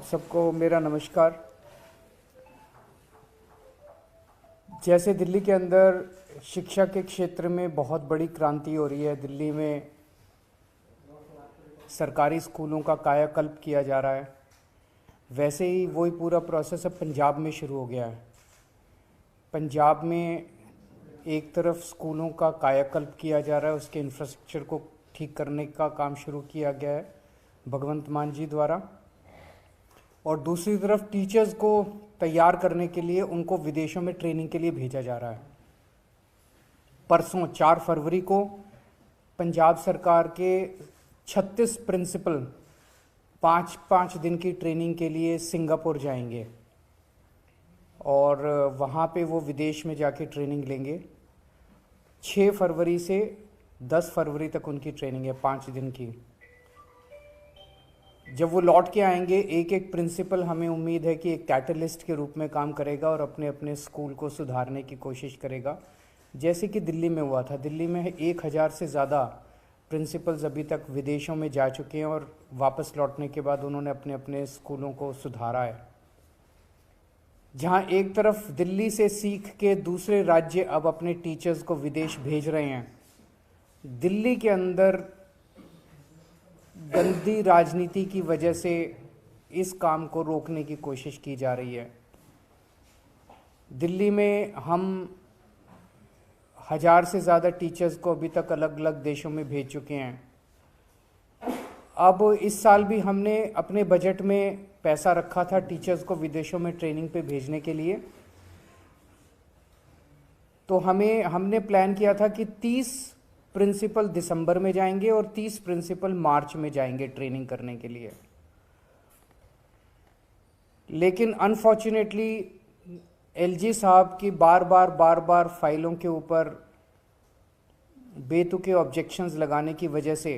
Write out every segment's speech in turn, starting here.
सबको मेरा नमस्कार। जैसे दिल्ली के अंदर शिक्षा के क्षेत्र में बहुत बड़ी क्रांति हो रही है, दिल्ली में सरकारी स्कूलों का कायाकल्प किया जा रहा है, वैसे ही वही पूरा प्रोसेस अब पंजाब में शुरू हो गया है। पंजाब में एक तरफ स्कूलों का कायाकल्प किया जा रहा है, उसके इंफ्रास्ट्रक्चर को ठीक करने का काम शुरू किया गया है भगवंत मान जी द्वारा, और दूसरी तरफ टीचर्स को तैयार करने के लिए उनको विदेशों में ट्रेनिंग के लिए भेजा जा रहा है। परसों 4 फरवरी को पंजाब सरकार के 36 प्रिंसिपल 5-5 दिन की ट्रेनिंग के लिए सिंगापुर जाएंगे और वहाँ पे वो विदेश में जाके ट्रेनिंग लेंगे। 6 फरवरी से 10 फरवरी तक उनकी ट्रेनिंग है, 5 दिन की। जब वो लौट के आएंगे, एक एक प्रिंसिपल हमें उम्मीद है कि एक कैटलिस्ट के रूप में काम करेगा और अपने अपने स्कूल को सुधारने की कोशिश करेगा, जैसे कि दिल्ली में हुआ था। दिल्ली में 1000 से ज़्यादा प्रिंसिपल्स अभी तक विदेशों में जा चुके हैं और वापस लौटने के बाद उन्होंने अपने अपने स्कूलों को सुधारा है। जहाँ एक तरफ दिल्ली से सीख के दूसरे राज्य अब अपने टीचर्स को विदेश भेज रहे हैं, दिल्ली के अंदर गंदी राजनीति की वजह से इस काम को रोकने की कोशिश की जा रही है। दिल्ली में हम 1000 से ज़्यादा टीचर्स को अभी तक अलग अलग देशों में भेज चुके हैं। अब इस साल भी हमने अपने बजट में पैसा रखा था टीचर्स को विदेशों में ट्रेनिंग पे भेजने के लिए। तो हमने प्लान किया था कि 30 प्रिंसिपल दिसंबर में जाएंगे और 30 प्रिंसिपल मार्च में जाएंगे ट्रेनिंग करने के लिए। लेकिन अनफॉर्चुनेटली एलजी साहब की बार बार फाइलों के ऊपर बेतुके ऑब्जेक्शंस लगाने की वजह से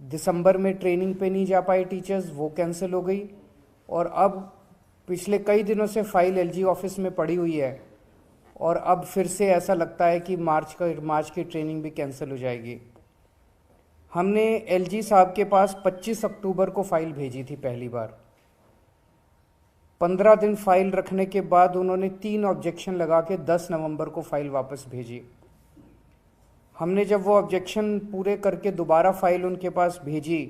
दिसंबर में ट्रेनिंग पे नहीं जा पाए टीचर्स, वो कैंसिल हो गई। और अब पिछले कई दिनों से फाइल एलजी ऑफिस में पड़ी हुई है और अब फिर से ऐसा लगता है कि मार्च की ट्रेनिंग भी कैंसिल हो जाएगी। हमने एलजी साहब के पास 25 अक्टूबर को फाइल भेजी थी पहली बार। 15 दिन फाइल रखने के बाद उन्होंने 3 ऑब्जेक्शन लगा के 10 नवंबर को फाइल वापस भेजी। हमने जब वो ऑब्जेक्शन पूरे करके दोबारा फाइल उनके पास भेजी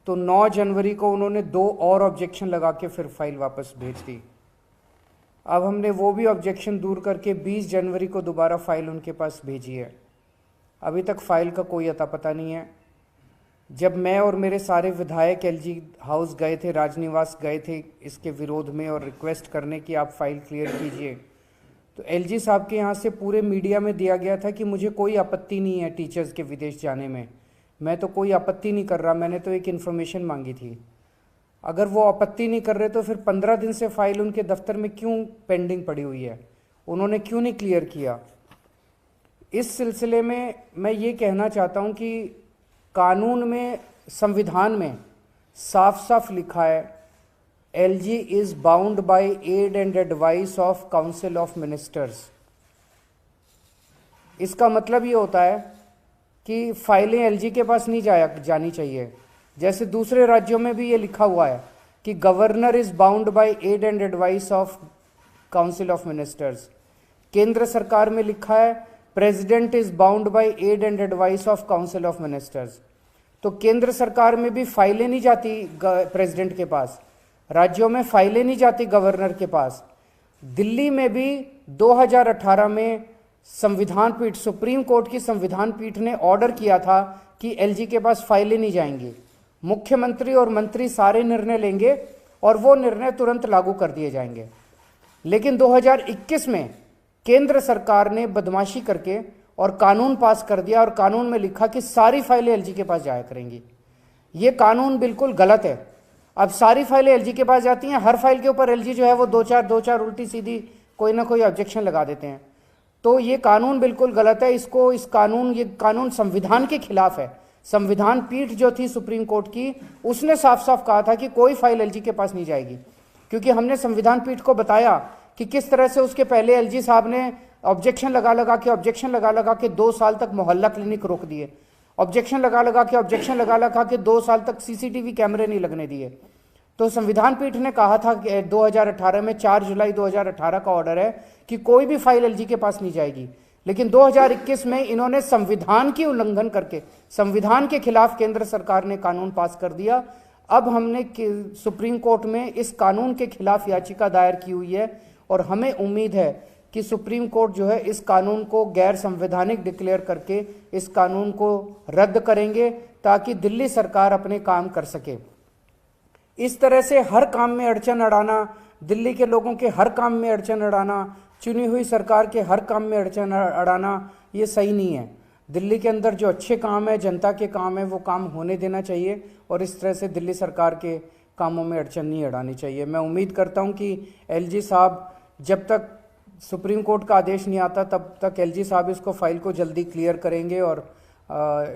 तो 9 जनवरी को उन्होंने 2 और ऑब्जेक्शन लगा के फिर फाइल वापस भेज दी। अब हमने वो भी ऑब्जेक्शन दूर करके 20 जनवरी को दोबारा फाइल उनके पास भेजी है। अभी तक फाइल का कोई अता पता नहीं है। जब मैं और मेरे सारे विधायक एलजी हाउस गए थे, राजनिवास गए थे इसके विरोध में और रिक्वेस्ट करने की आप फाइल क्लियर कीजिए, तो एलजी साहब के यहाँ से पूरे मीडिया में दिया गया था कि मुझे कोई आपत्ति नहीं है टीचर्स के विदेश जाने में, मैं तो कोई आपत्ति नहीं कर रहा, मैंने तो एक इन्फॉर्मेशन मांगी थी। अगर वो आपत्ति नहीं कर रहे तो फिर 15 दिन से फाइल उनके दफ्तर में क्यों पेंडिंग पड़ी हुई है, उन्होंने क्यों नहीं क्लियर किया? इस सिलसिले में मैं ये कहना चाहता हूँ कि कानून में, संविधान में साफ साफ लिखा है LG is bound by add and advice of council of ministers. इसका मतलब ये होता है कि फाइलें एलजी के पास नहीं जानी चाहिए। जैसे दूसरे राज्यों में भी ये लिखा हुआ है कि governor is bound by add and advice of council of ministers. केंद्र सरकार में लिखा है president is bound by add and advice of council of ministers. तो केंद्र सरकार में भी फाइलें नहीं जाती प्रेसिडेंट के पास, राज्यों में फाइलें नहीं जाती गवर्नर के पास। दिल्ली में भी 2018 में संविधान पीठ, सुप्रीम कोर्ट की संविधान पीठ ने ऑर्डर किया था कि एलजी के पास फाइलें नहीं जाएंगी। मुख्यमंत्री और मंत्री सारे निर्णय लेंगे और वो निर्णय तुरंत लागू कर दिए जाएंगे। लेकिन 2021 में केंद्र सरकार ने बदमाशी करके और कानून पास कर दिया और कानून में लिखा कि सारी फाइलें एलजी के पास जाया करेंगी। ये कानून बिल्कुल गलत है। अब सारी फाइलें एलजी के पास जाती हैं, हर फाइल के ऊपर एलजी जो है वो दो चार उल्टी सीधी कोई ना कोई ऑब्जेक्शन लगा देते हैं। तो ये कानून बिल्कुल गलत है। ये कानून संविधान के खिलाफ है। संविधान पीठ जो थी सुप्रीम कोर्ट की, उसने साफ साफ कहा था कि कोई फाइल एलजी के पास नहीं जाएगी, क्योंकि हमने संविधान पीठ को बताया कि किस तरह से उसके पहले एलजी साहब ने ऑब्जेक्शन लगा लगा के 2 साल तक मोहल्ला क्लिनिक रोक दिए। ऑब्जेक्शन लगा लगा के 2 साल तक सीसीटीवी कैमरे नहीं लगने दिए। तो संविधान पीठ ने कहा था कि 2018 में 4 जुलाई 2018 का ऑर्डर है कि कोई भी फाइल एलजी के पास नहीं जाएगी, लेकिन 2021 में इन्होंने संविधान की उल्लंघन करके संविधान के खिलाफ केंद्र सरकार ने कानून पास कर दिया। अब हमने सुप्रीम कोर्ट में इस कानून के खिलाफ याचिका दायर की हुई है और हमें उम्मीद है कि सुप्रीम कोर्ट जो है इस कानून को गैर संवैधानिक डिक्लेयर करके इस कानून को रद्द करेंगे ताकि दिल्ली सरकार अपने काम कर सके। इस तरह से हर काम में अड़चन अड़ाना, दिल्ली के लोगों के हर काम में अड़चन अड़ाना, चुनी हुई सरकार के हर काम में अड़चन अड़ाना, ये सही नहीं है। दिल्ली के अंदर जो अच्छे काम है, जनता के काम है, वो काम होने देना चाहिए और इस तरह से दिल्ली सरकार के कामों में अड़चन नहीं अड़ानी चाहिए। मैं उम्मीद करता हूं कि एलजी साहब, जब तक सुप्रीम कोर्ट का आदेश नहीं आता तब तक एलजी साहब इसको फाइल को जल्दी क्लियर करेंगे और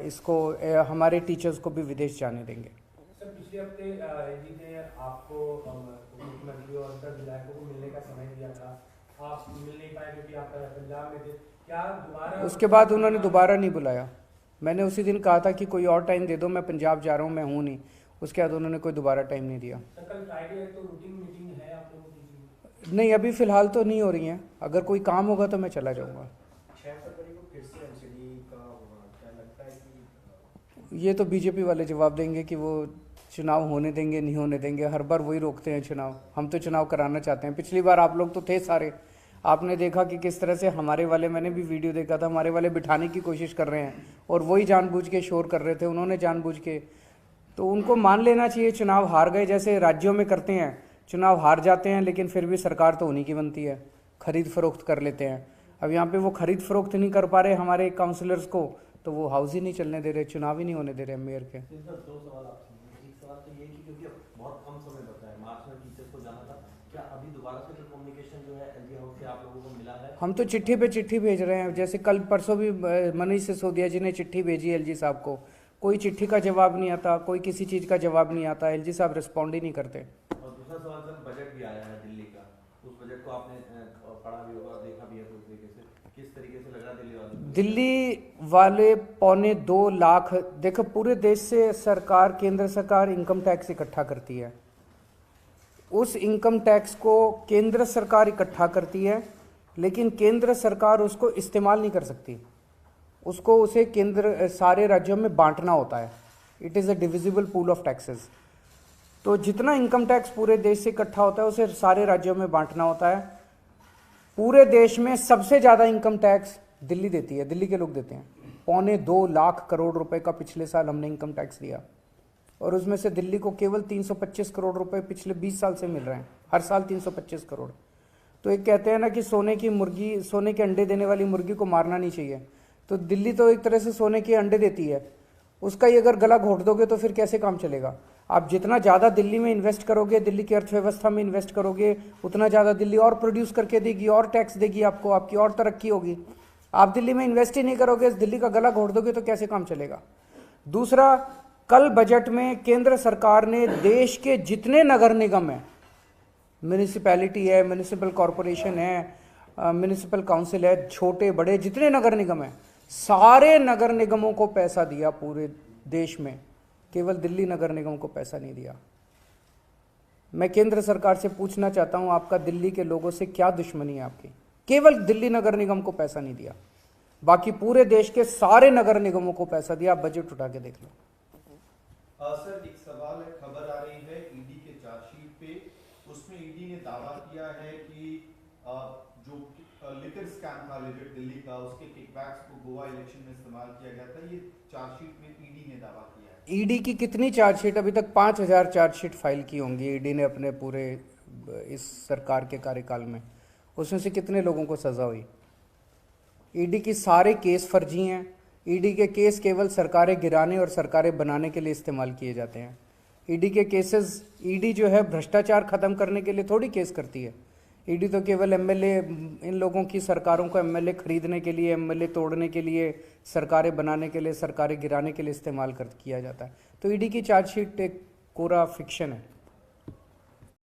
इसको हमारे टीचर्स को भी विदेश जाने देंगे। सर, पिछले हफ्ते एलजी ने आपको मुख्यमंत्री और 10 विधायकों को मिलने का समय दिया था, आप मिल नहीं पाए क्योंकि आप पंजाब में थे। क्या दोबारा उसके बाद उन्होंने दोबारा नहीं बुलाया। मैंने उसी दिन कहा था कि कोई और टाइम दे दो, मैं पंजाब जा रहा हूँ, मैं हूँ नहीं। उसके बाद उन्होंने कोई दोबारा टाइम नहीं दिया। सर, कल फ्राइडे है तो रूटीन मीटिंग है आप लोगों की? नहीं, अभी फिलहाल तो नहीं हो रही हैं। अगर कोई काम होगा तो मैं चला जाऊँगा। 6 फरवरी को फिर से एमसीडी का होगा, क्या लगता है कि? ये तो बीजेपी वाले जवाब देंगे कि वो चुनाव होने देंगे नहीं होने देंगे। हर बार वही रोकते हैं चुनाव। हम तो चुनाव कराना चाहते हैं। पिछली बार आप लोग तो थे सारे, आपने देखा कि किस तरह से हमारे वाले, मैंने भी वीडियो देखा था, हमारे वाले बिठाने की कोशिश कर रहे हैं और वही जानबूझ के शोर कर रहे थे। उन्होंने जानबूझ के, तो उनको मान लेना चाहिए चुनाव हार गए, जैसे राज्यों में करते हैं, चुनाव हार जाते हैं लेकिन फिर भी सरकार तो उन्हीं की बनती है, खरीद फरोख्त कर लेते हैं। अब यहाँ पे वो खरीद फरोख्त नहीं कर पा रहे हमारे काउंसिलर्स को, तो वो हाउस ही नहीं चलने दे रहे, चुनाव ही नहीं होने दे रहे मेयर के। दो सवाल आपसे। एक सवाल तो ये कि क्योंकि अब बहुत कम समय बचा है, मार्च में टीचर्स को जाना था, क्या अभी दोबारा से जो कम्युनिकेशन जो है एलजी हाउस से आप लोगों को मिला है? हम तो चिट्ठी पे चिट्ठी भेज रहे हैं। जैसे कल परसों भी मनीष सिसोदिया जी ने चिट्ठी भेजी एलजी साहब को, कोई चिट्ठी का जवाब नहीं आता, कोई किसी चीज़ का जवाब नहीं आता, एलजी साहब रिस्पॉन्ड ही नहीं करते। और दूसरा सवाल सर, बजट भी आया है दिल्ली का, उस बजट को आपने पढ़ा भी होगा, देखा भी है, तो उस तरीके से किस तरीके से लग रहा दिल्ली वालों? दिल्ली वाले 2.25 लाख, देखो पूरे देश से सरकार, केंद्र सरकार इनकम टैक्स इकट्ठा करती है। उस इनकम टैक्स को केंद्र सरकार इकट्ठा करती है, लेकिन केंद्र सरकार उसको इस्तेमाल नहीं कर सकती। उसको उसे केंद्र सारे राज्यों में बांटना होता है। It is a divisible pool of taxes. तो जितना इनकम टैक्स पूरे देश से इकट्ठा होता है उसे सारे राज्यों में बांटना होता है। पूरे देश में सबसे ज़्यादा इनकम टैक्स दिल्ली देती है, दिल्ली के लोग देते हैं। 2.25 लाख करोड़ रुपए का पिछले साल हमने इनकम टैक्स दिया और उसमें से दिल्ली को केवल 325 करोड़ रुपए पिछले 20 साल से मिल रहे हैं, हर साल 325 करोड़। तो एक कहते हैं ना कि सोने की मुर्गी, सोने के अंडे देने वाली मुर्गी को मारना नहीं चाहिए। तो दिल्ली तो एक तरह से सोने के अंडे देती है, उसका ही अगर गला घोट दोगे तो फिर कैसे काम चलेगा? आप जितना ज़्यादा दिल्ली में इन्वेस्ट करोगे, दिल्ली की अर्थव्यवस्था में इन्वेस्ट करोगे, उतना ज़्यादा दिल्ली और प्रोड्यूस करके देगी, और टैक्स देगी आपको, आपकी और तरक्की होगी। आप दिल्ली में इन्वेस्ट ही नहीं करोगे, दिल्ली का गला घोट दोगे तो कैसे काम चलेगा? दूसरा, कल बजट में केंद्र सरकार ने देश के जितने नगर निगम हैं, म्यूनिसिपैलिटी है, म्यूनिसिपल कॉरपोरेशन है, म्यूनिसिपल काउंसिल है, छोटे बड़े जितने नगर निगम हैं, सारे नगर निगमों को पैसा दिया पूरे देश में। केवल दिल्ली नगर निगम को पैसा नहीं दिया। मैं केंद्र सरकार से पूछना चाहता हूं, आपका दिल्ली के लोगों से क्या दुश्मनी है आपकी? केवल दिल्ली नगर निगम को पैसा नहीं दिया, बाकी पूरे देश के सारे नगर निगमों को पैसा दिया। आप बजट उठा के देख लो। सर, एक सवाल है, खबर आ रही है ईडी के चार्जशीट पे, उसमें ईडी ने दावा किया है कि जो लिकर स्कैम था लिकर दिल्ली का, उसके किकबैक्स को गोवा इलेक्शन में इस्तेमाल किया गया था। ये चार्जशीट में ईडी ने दावा किया है। ईडी की कितनी चार्जशीट? अभी तक 5000 चार्जशीट फाइल की होंगी ईडी ने अपने पूरे इस सरकार के कार्यकाल में। उसमें से कितने लोगों को सजा हुई? ईडी की सारे केस फर्जी हैं। ईडी के केस केवल सरकारें गिराने और सरकारें बनाने के लिए इस्तेमाल किए जाते हैं। ईडी के केसेस, ईडी जो है भ्रष्टाचार खत्म करने के लिए थोड़ी केस करती है। ईडी तो केवल एमएलए, इन लोगों की सरकारों को एमएलए खरीदने के लिए, एमएलए तोड़ने के लिए, सरकारें बनाने के लिए, सरकारें गिराने के लिए इस्तेमाल किया जाता है। तो ईडी की चार्जशीट एक कोरा फिक्शन है।